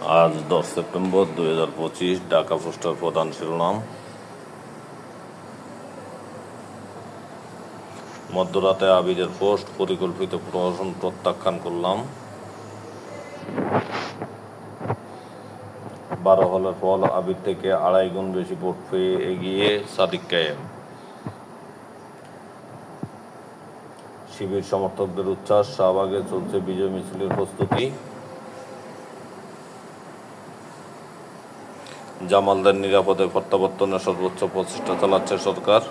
আজ 10 September 2025। Dhaka poster প্রধান শিরোনাম। মধ্যরাতে আবিরের পোস্ট, পরিকল্পিত প্রহসন প্রত্যাখ্যান করলাম। 12 হলের ফল, আবির থেকে 2.5 গুণ বেশি ভোট পেয়ে এগিয়ে সাদিক কায়েম। শিবির সমর্থকদের উচ্ছ্বাস, শাহবাগে চলছে বিজয় মিছিলের প্রস্তুতি। জামালদের নিরাপদে প্রত্যাবর্তনের সর্বোচ্চ প্রচেষ্টা চালাচ্ছে সরকার।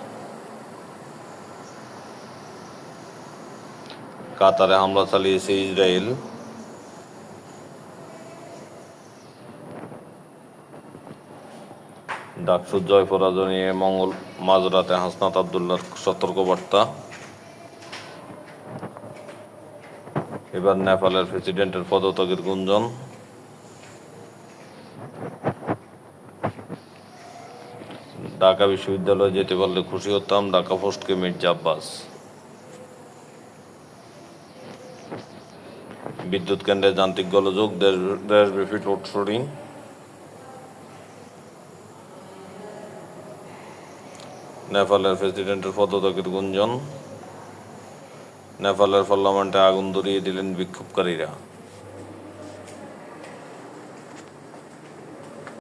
কাতারে হামলা চালিয়েছে ইসরায়েল। ডাকসুর জয় পরাজয় নিয়ে মঙ্গল মাঝরাতে হাসনাত আবদুল্লাহর সতর্কবার্তা। এবার নেপালের প্রেসিডেন্টের পদত্যাগের গুঞ্জন। ঢাকা বিশ্ববিদ্যালয়ে যেতে পারলে খুশি হতাম, ঢাকা পোস্টকে মির্জা আব্বাস। বিদ্যুৎ কেন্দ্রে যান্ত্রিক গোলযোগ, দেশব্যাপী লোডশেডিং। নেপালের প্রেসিডেন্টের পদত্যাগের গুঞ্জন। নেপালের পার্লামেন্টে আগুন ধরিয়ে দিলেন বিক্ষোভকারীরা।